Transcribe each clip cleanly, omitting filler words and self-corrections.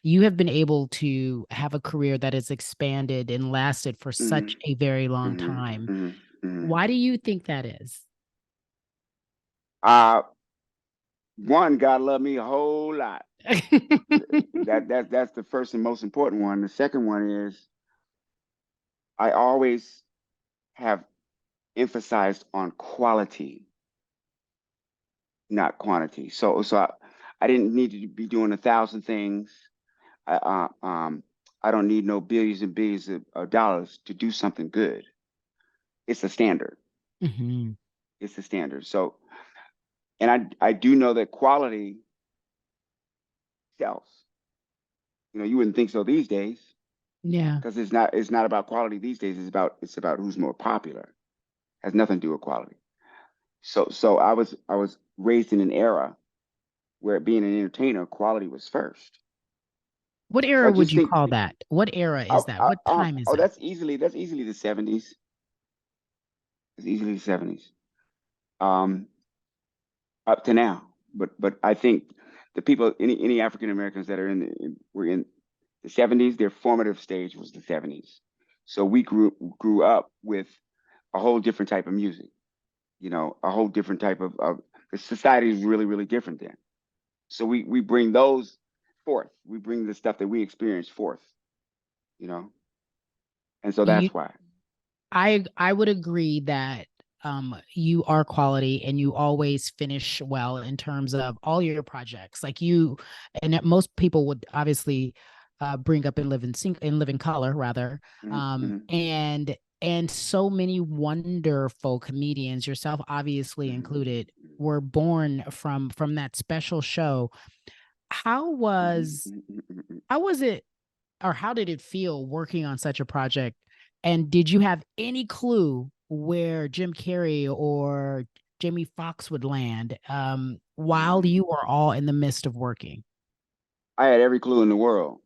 you have been able to have a career that has expanded and lasted for such Hmm. a very long Hmm. time. Hmm. Hmm. Why do you think that is? Uh, One, God loved me a whole lot. That's the first and most important one. The second one is I always have emphasized on quality, not quantity. I didn't need to be doing 1,000 things. I, I don't need no billions and billions of dollars to do something good. It's a standard. Mhm. It's a standard. So, and I do know that quality sells. You wouldn't think so these days Yeah. because it's not about quality these days. It's about who's more popular. Has nothing to do with quality. So I was raised in an era where being an entertainer, quality was first. What So era I would just you think, call that? What era is that? What time is oh, that? that's easily the '70s. It's easily the '70s. Um, Up to now. But I think the people, any African Americans that were in the '70s, their formative stage was the '70s. So we grew up with a whole different type of music. A whole different type of the society is really, really different then. So we bring those forth. We bring the stuff that we experience forth, you know, and so You that's why. I would agree that you are quality and you always finish well in terms of all your projects. Like you and that most people would obviously bring up and live in color rather. Hmm. Um Hmm. and and so many wonderful comedians, yourself obviously Hmm. included, were born from that special show. How was Hmm. how was it, or how did it feel working on such a project? And did you have any clue where Jim Carrey or Jamie Foxx would land while Hmm. you were all in the midst of working? I had every clue in the world.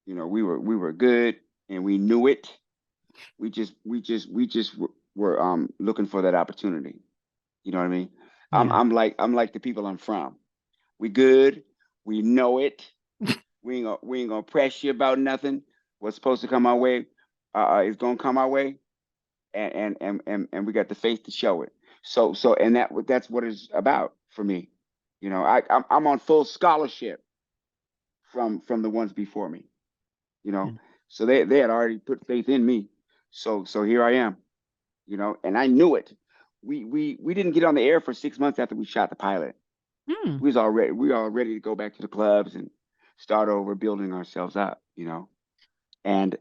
We were good and we knew it. We just were looking for that opportunity. You know what I mean? I'm Yeah. I'm like I'm like the people I'm from. We good. We know it. We ain't gonna press you about nothing. What's supposed to come our way is gonna come our way, and we got the faith to show it. And that's what it's about for me. I'm on full scholarship from the ones before me. You know, And, so they had already put faith in me. So here I am. And I knew it. We didn't get on the air for 6 months after we shot the pilot. hmm. We were all ready to go back to the clubs and start over building ourselves up. And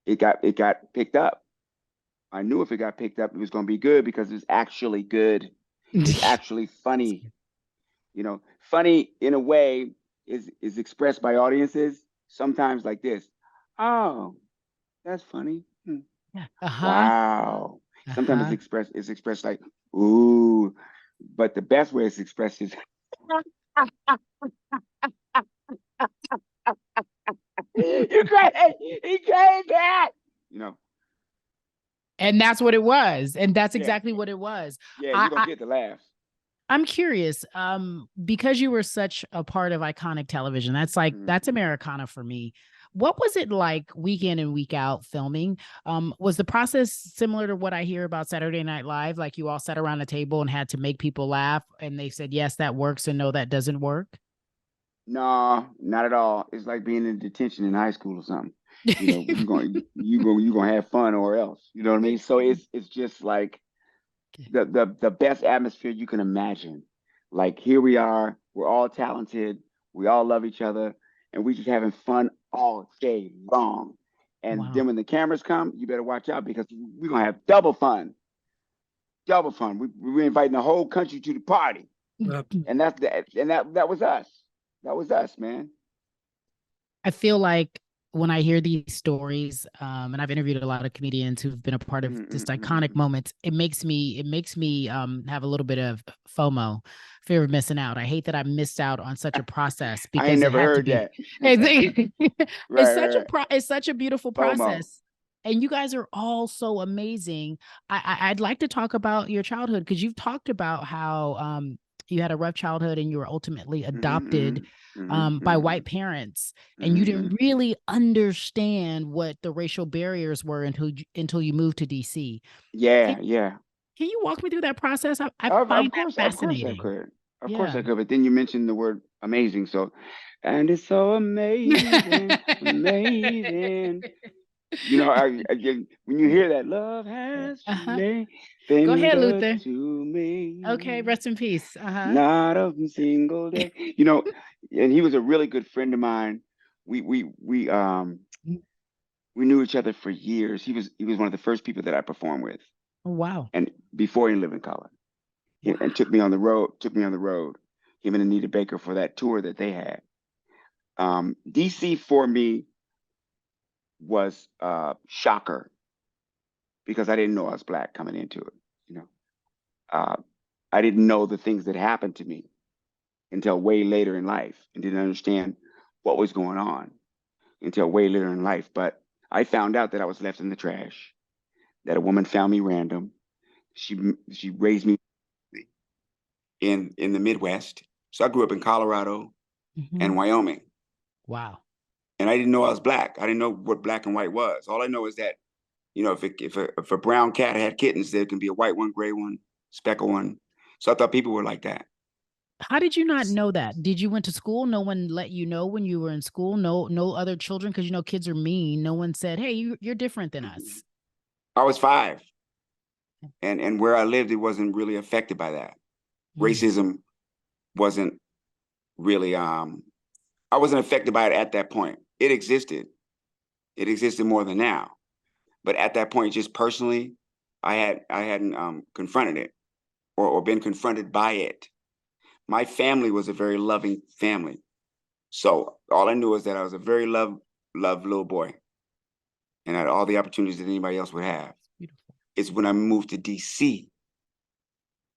it got picked up. I knew if it got picked up, it was going to be good because it's actually good. It's actually funny. Funny in a way is expressed by audiences sometimes like this. Oh, that's funny. Hmm. Yeah. Uh-huh. Wow. Sometimes Uh-huh. it's expressed like ooh, but the best way it's expressed is you crazy, you crazy cat. You know, And that's what it was. And that's yeah, exactly what it was. yeah. I, You're gonna I get the laughs. I'm curious, because you were such a part of iconic television. That's Mhm. Americana for me. What was it like week in and week out filming? Was the process similar to what I hear about Saturday Night Live? Like you all sat around a table and had to make people laugh, and they said yes, that works, and no, that doesn't work. No, not at all. It's like being in detention in high school or something. You gonna have fun or else. You know what I mean? So it's just like the best atmosphere you can imagine. Like here we are, we're all talented, we all love each other, and we just having fun all day long. And then Wow. when the cameras come, you better watch out because we're gonna have double fun. Double fun. We're inviting the whole country to the party. And that was us. That was us, man. I feel like when I hear these stories, and I've interviewed a lot of comedians who've been a part of Mm-hmm. just iconic Mm-hmm. moments, it makes me have a little bit of FOMO, fear of missing out. I hate that I missed out on such a process I ain't because it never had to heard be. that. It's Right, such right, a right. it's such a beautiful FOMO. process. And you guys are all so amazing. I'd like to talk about your childhood because you've talked about how you had a rough childhood and you were ultimately adopted Mm-hmm, mm-hmm, by mm-hmm, white parents, and you mm-hmm. didn't really understand what the racial barriers were until you moved to DC. Can, Yeah, yeah. can you walk me through that process? I Of find that course, of course I fascinating. could. Of course Yeah. I could. But then you mentioned the word amazing. So, and it's so amazing, amazing. You know, when you hear that, love has Uh-huh. truly Go been ahead, good Luther. to Okay, me. rest in peace. Uh-huh. Not a single day. You know, and he was a really good friend of mine. We knew each other for years. He was one of the first people that I performed with, Oh, wow. and before he lived in color, Wow. and took me on the road. Took me on the road. Him and Anita Baker for that tour that they had. DC for me was shocker because I didn't know I was black coming into it. You know, uh, I didn't know the things that happened to me until way later in life, and didn't understand what was going on until way later in life. But I found out that I was left in the trash. That a woman found me random. She she raised me in the Midwest. So I grew up in Colorado Hmm. and Wyoming, Wow. and I didn't know I was black. I didn't know what black and white was. All I know is that if a brown cat had kittens, there can be a white one, gray one, speckled one. So I thought people were like that. How did you not know that? Did you went to school? No one let you know when you were in school? No, no other children, because you know kids are mean. No one said, "Hey, you're different than us." I was 5, and where I lived, it wasn't really affected by that. Mm. Racism wasn't really. I wasn't affected by it at that point. It existed. It existed more than now. But at that point, just personally, I hadn't confronted it or been confronted by it. My family was a very loving family. So all I knew was that I was a very loved little boy and had all the opportunities that anybody else would have. Beautiful. It's when I moved to DC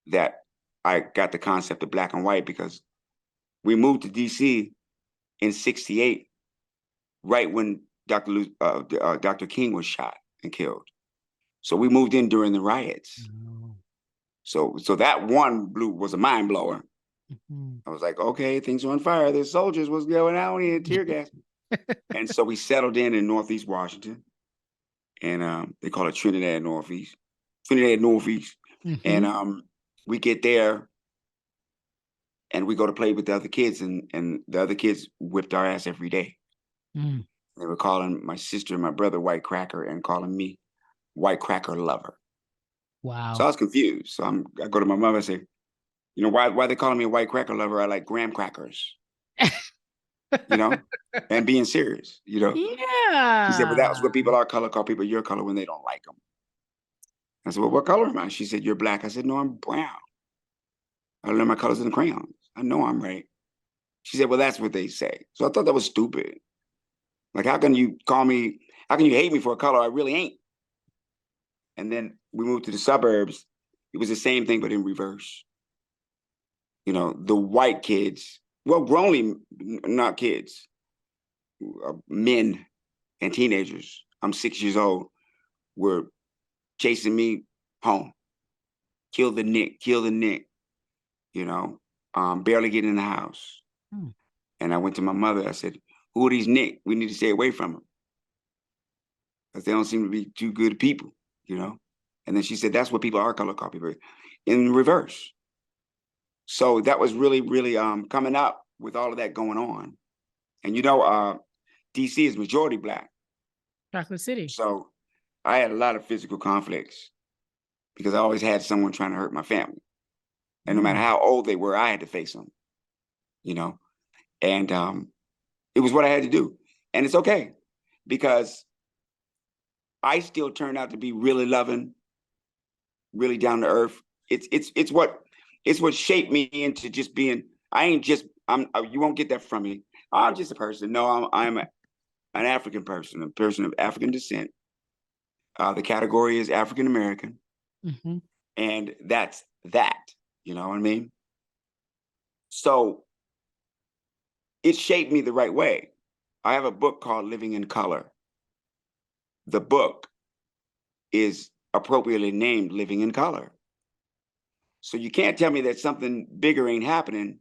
that I got the concept of black and white, because we moved to DC in '68, right when Dr. King was shot and killed. So we moved in during the riots. Oh. So that one blue was a mind blower. Mhm. I was like, okay, things are on fire. There's soldiers. What's going on here? Tear gas. And so we settled in Northeast Washington, and they call it Trinidad Northeast. And Mhm. we get there, and we go to play with the other kids, and the other kids whipped our ass every day. Mm. They were calling my sister and my brother White Cracker, and calling me White Cracker Lover. So I Wow. was confused. I go to my mother and say, why they calling me a White Cracker Lover? I like graham crackers, you know, and being serious, you know. She said, well, that's Yeah. what people our color call people your color when they don't like them. I said, well, what color am I? She said, you're black. I said, no, I'm brown. I learned my colors in the crayons. I know I'm right. She said, well, that's what they say. So I thought that was stupid. Like, how can you hate me for a color I really ain't? And then we moved to the suburbs. It was the same thing, but in reverse. The white kids, well, grown, not kids, men and teenagers. I'm 6 years old. Were chasing me home. Kill the Nick, you know, barely getting in the house. Hmm. And I went to my mother. I said, who are these Nick? We need to stay away from them because they don't seem to be too good people, you know? And then she said, that's what people are color call people in reverse. So that was really, really coming up with all of that going on. And DC is majority black. Chocolate City. So I had a lot of physical conflicts because I always had someone trying to hurt my family. And no matter Mm. how old they were, I had to face them, you know? And it was what I had to do. And it's okay because I still turned out to be really loving, really down to earth. It's what shaped me into just being. I ain't just. You won't get that from me. I'm just a person. No, an African person, a person of African descent. The category is African American, Mhm. and that's that. You know what I mean? So it shaped me the right way. I have a book called Living in Color. The book is appropriately named Living in Color. So you can't tell me that something bigger ain't happening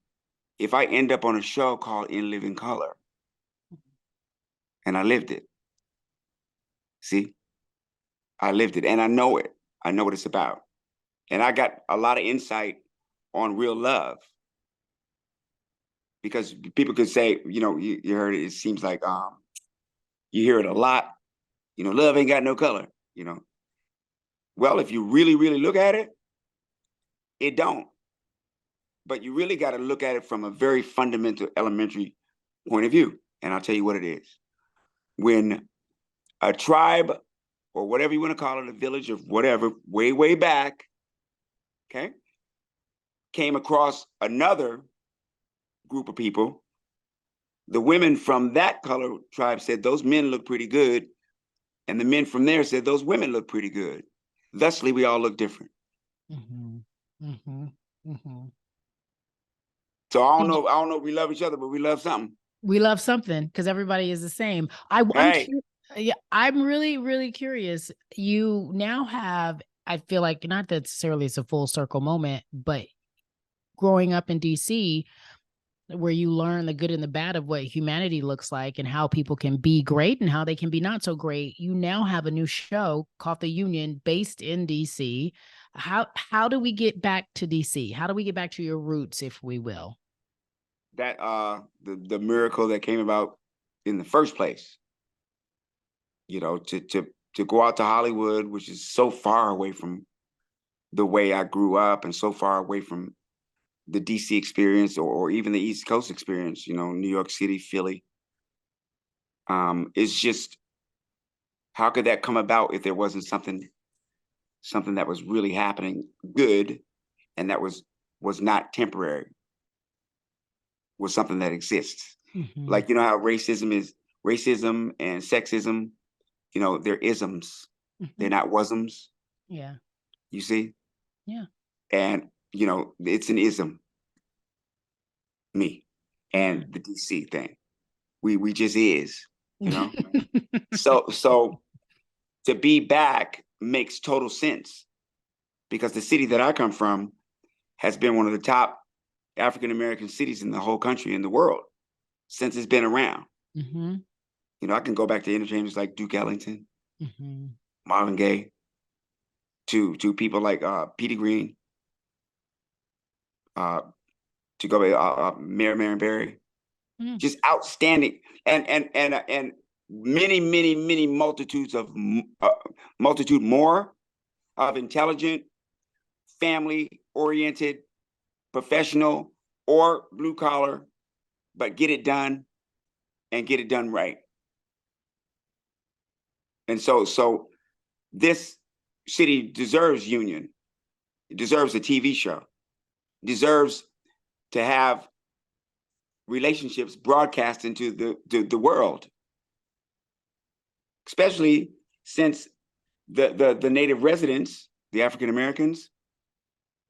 if I end up on a show called In Living Color. And I lived it. See? I lived it and I know it. I know what it's about. And I got a lot of insight on real love. Because people could say, you heard it, it seems like you hear it a lot, love ain't got no color. Well, if you really, really look at it, it don't. But you really got to look at it from a very fundamental, elementary point of view. And I'll tell you what it is. When a tribe, or whatever you want to call it, a village or whatever, way, way back, okay, came across another group of people, the women from that color tribe said, those men look pretty good. And the men from there said, those women look pretty good. Thusly, we all look different. Mm-hmm. Mm-hmm. Mm-hmm. So I don't know if we love each other, but we love something. We love something because everybody is the same. I'm really, really curious. You now have, I feel like, not necessarily it's a full circle moment, but growing up in DC, where you learn the good and the bad of what humanity looks like and how people can be great and how they can be not so great. You now have a new show called The Union based in DC. How do we get back to DC? How do we get back to your roots, if we will? That the miracle that came about in the first place, to go out to Hollywood, which is so far away from the way I grew up and so far away from the DC experience or even the East Coast experience, New York City, Philly. It's just, how could that come about if there wasn't something that was really happening good and that was not temporary, was something that exists. Mm-hmm. Like, how racism and sexism, they're isms. Mm-hmm. They're not wasms. Yeah. You see? Yeah. And, it's an ism. Me and the DC thing. We just is, So to be back makes total sense because the city that I come from has been one of the top African-American cities in the whole country, in the world, since it's been around. Mm-hmm. I can go back to entertainers like Duke Ellington, mm-hmm. Marvin Gaye, to people like Petey Green, to go back, Marion Barry, just outstanding, and many, many, many multitude more of intelligent, family-oriented, professional, or blue collar, but get it done and get it done right. And so this city deserves union. It deserves a TV show. It deserves to have relationships broadcast into the world, especially since the native residents, the African Americans,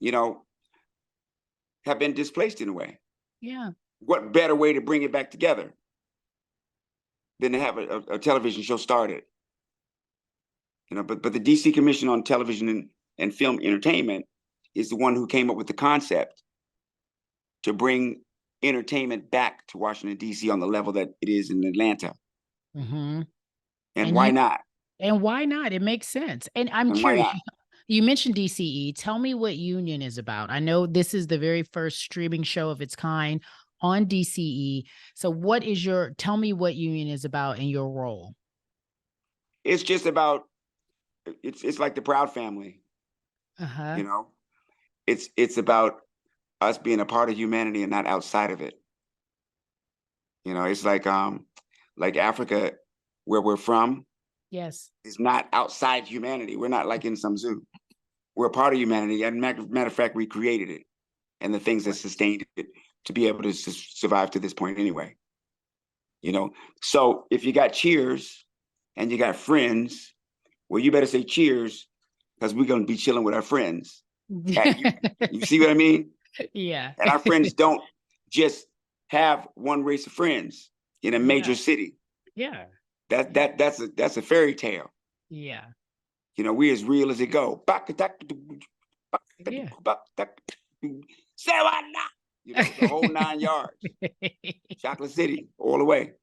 have been displaced in a way. Yeah. What better way to bring it back together than to have a television show started? But the DC Commission on Television and Film Entertainment is the one who came up with the concept to bring entertainment back to Washington, D.C. on the level that it is in Atlanta. Mm-hmm. And why not? And why not? It makes sense. And I'm curious. You mentioned DCE. Tell me what Union is about. I know this is the very first streaming show of its kind on DCE. So tell me what Union is about in your role. It's just about, it's like the Proud Family. Uh-huh. It's about us being a part of humanity and not outside of it. It's like Africa, where we're from. Yes. Is not outside humanity. We're not like in some zoo. We're a part of humanity. And matter of fact, we created it and the things that sustained it to be able to survive to this point anyway. So if you got Cheers and you got Friends, well, you better say cheers because we're going to be chilling with our friends. You see what I mean? Yeah. And our friends don't just have one race of friends in a major city. Yeah. That's a fairy tale. Yeah. We as real as it go. Yeah. You know, the whole 9 yards. Chocolate City, all the way.